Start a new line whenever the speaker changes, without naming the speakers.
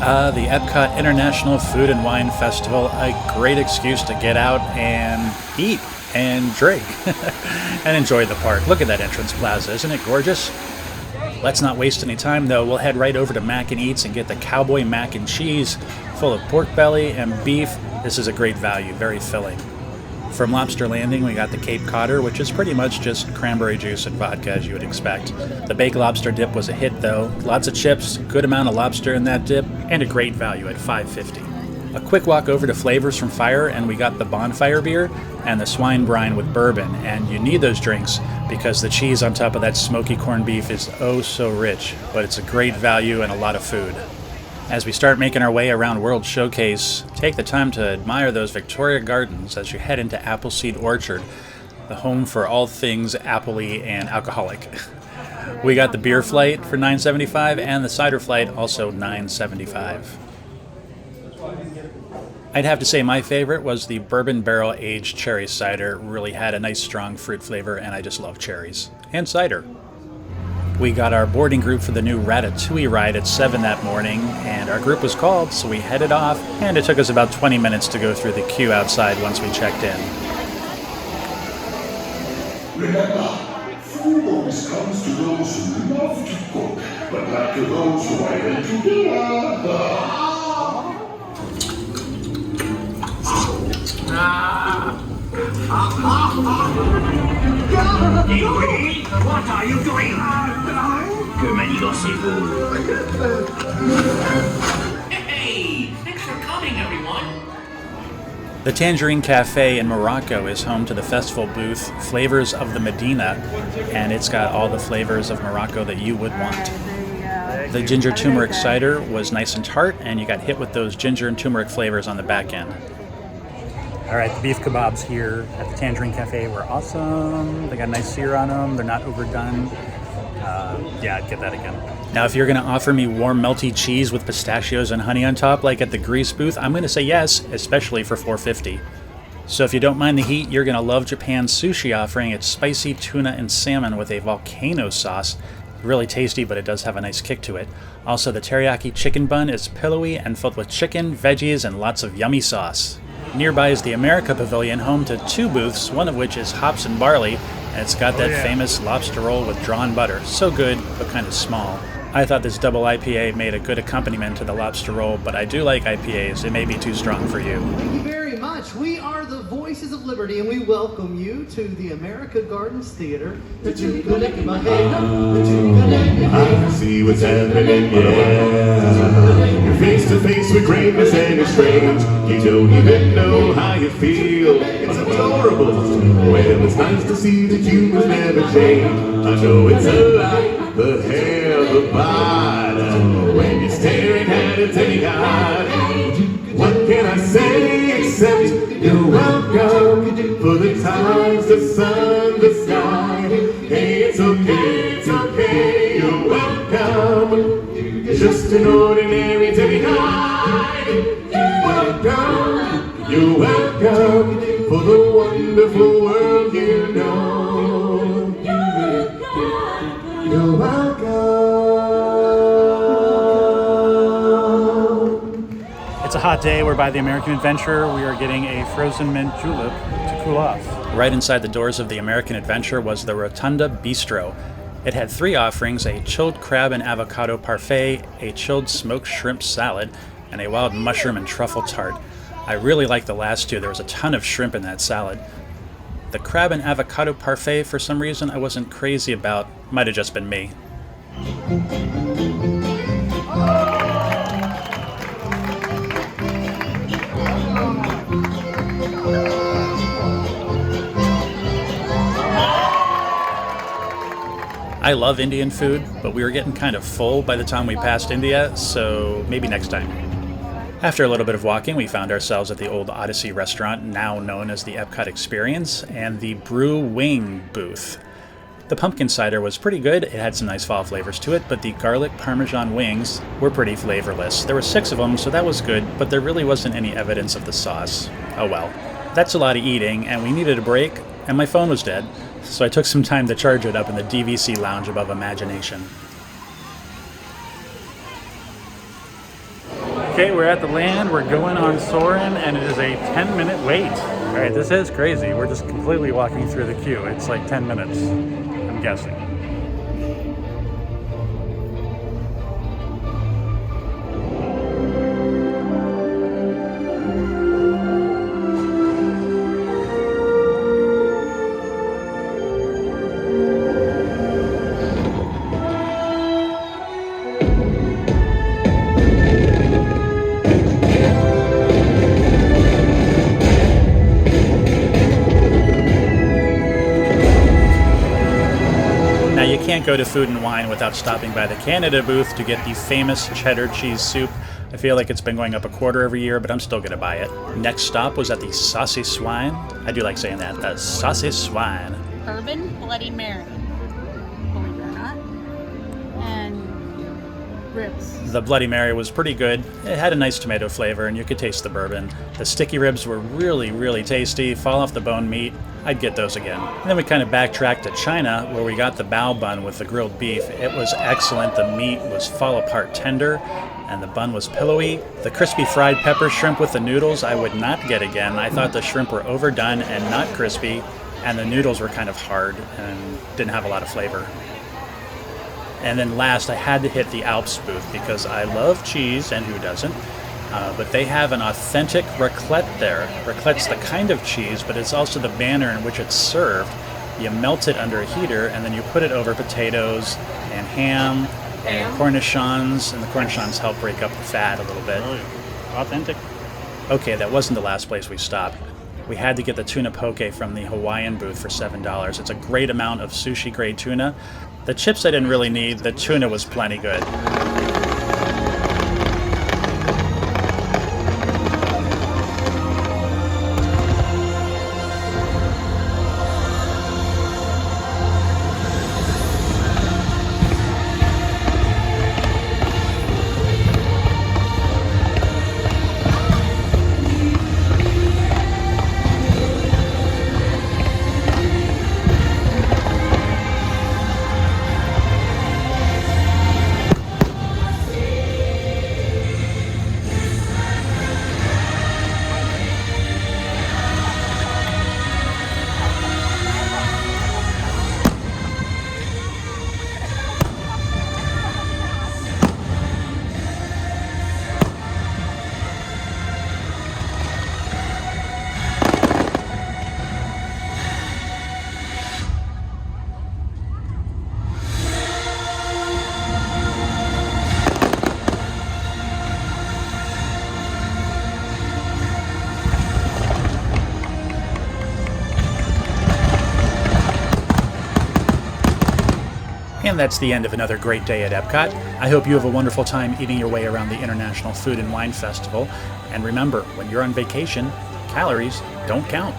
The Epcot International Food and Wine Festival, a great excuse to get out and eat and drink and enjoy the park. Look at that entrance plaza, isn't it gorgeous? Let's not waste any time though. We'll head right over to Mac and Eats and get the Cowboy Mac and Cheese, full of pork belly and beef. This is a great value, very filling. From Lobster Landing, we got the Cape Codder, which is pretty much just cranberry juice and vodka, as you would expect. The baked lobster dip was a hit, though. Lots of chips, good amount of lobster in that dip, and a great value at $5.50. A quick walk over to Flavors from Fire, and we got the bonfire beer and the swine brine with bourbon. And you need those drinks because the cheese on top of that smoky corned beef is oh so rich, but it's a great value and a lot of food. As we start making our way around World Showcase, take the time to admire those Victoria Gardens as you head into Appleseed Orchard, the home for all things appley and alcoholic. We got the beer flight for $9.75 and the cider flight also $9.75. I'd have to say my favorite was the bourbon barrel aged cherry cider. It really had a nice strong fruit flavor, and I just love cherries and cider. We got our boarding group for the new Ratatouille Ride at 7 that morning, and our group was called, so we headed off, and it took us about 20 minutes to go through the queue outside once we checked in.
Remember, food always comes to those who love to cook, but not to those who are able to do
What are you doing? Que manigance-vous? Hey, thanks for coming, everyone.
The Tangerine Cafe in Morocco is home to the festival booth Flavors of the Medina, and it's got all the flavors of Morocco that you would want. The ginger turmeric cider was nice and tart, and you got hit with those ginger and turmeric flavors on the back end. All right, the beef kebabs here at the Tangerine Cafe were awesome. They got nice sear on them. They're not overdone. Yeah, I'd get that again. Now, if you're going to offer me warm, melty cheese with pistachios and honey on top, like at the Grease booth, I'm going to say yes, especially for $4.50. So if you don't mind the heat, you're going to love Japan's sushi offering. It's spicy tuna and salmon with a volcano sauce. Really tasty, but it does have a nice kick to it. Also, the teriyaki chicken bun is pillowy and filled with chicken, veggies, and lots of yummy sauce. Nearby is the America Pavilion, home to 2 booths, one of which is hops and barley, and it's got that famous lobster roll with drawn butter. So good, but kind of small. I thought this double IPA made a good accompaniment to the lobster roll, but I do like IPAs. It may be too strong for you.
Thank you very much. We are the Voices of Liberty, and we welcome you to the America Gardens Theater.
I see what's happening, yeah. You're face to face with greatness and you're strange. You don't even know how you feel. It's adorable. Well, it's nice to see that humans never change. I know it's a lie, the hair, the body. When you're staring at it, anyhow. What can I say except you're welcome for the times, the sun, the sky. Hey, it's okay, you're welcome. Just an ordinary day night. You're welcome for the wonderful world you know. You're welcome.
It's a hot day. We're by the American Adventure. We are getting a frozen mint julep to cool off. Right inside the doors of the American Adventure was the Rotunda Bistro. It had 3 offerings, a chilled crab and avocado parfait, a chilled smoked shrimp salad, and a wild mushroom and truffle tart. I really liked the last 2. There was a ton of shrimp in that salad. The crab and avocado parfait, for some reason, I wasn't crazy about. Might have just been me. I love Indian food, but we were getting kind of full by the time we passed India, so maybe next time. After a little bit of walking, we found ourselves at the old Odyssey Restaurant, now known as the Epcot Experience, and the Brew Wing booth. The pumpkin cider was pretty good. It had some nice fall flavors to it, but the garlic parmesan wings were pretty flavorless. There were 6 of them, so that was good, but there really wasn't any evidence of the sauce. Oh well. That's a lot of eating, and we needed a break, and my phone was dead, so I took some time to charge it up in the DVC lounge above Imagination. Okay, we're at the land, we're going on Soarin', and it is a 10-minute wait. All right, this is crazy. We're just completely walking through the queue. It's like 10 minutes, I'm guessing. Can't go to Food and Wine without stopping by the Canada booth to get the famous cheddar cheese soup. I feel like it's been going up a quarter every year, but I'm still going to buy it. Next stop was at the Saucy Swine. I do like saying that, the Saucy Swine.
Bourbon Bloody Mary, believe it or not, and ribs.
The Bloody Mary was pretty good. It had a nice tomato flavor, and you could taste the bourbon. The sticky ribs were really, really tasty, fall off the bone meat. I'd get those again. And then we kind of backtracked to China, where we got the bao bun with the grilled beef. It was excellent. The meat was fall apart tender, and the bun was pillowy. The crispy fried pepper shrimp with the noodles I would not get again. I thought the shrimp were overdone and not crispy, and the noodles were kind of hard and didn't have a lot of flavor. And then last, I had to hit the Alps booth because I love cheese, and who doesn't? But they have an authentic raclette there. Raclette's the kind of cheese, but it's also the manner in which it's served. You melt it under a heater, and then you put it over potatoes and ham and cornichons, and the cornichons help break up the fat a little bit. Authentic. Okay, that wasn't the last place we stopped. We had to get the tuna poke from the Hawaiian booth for $7. It's a great amount of sushi-grade tuna. The chips I didn't really need. The tuna was plenty good. And that's the end of another great day at Epcot. I hope you have a wonderful time eating your way around the International Food and Wine Festival. And remember, when you're on vacation, calories don't count.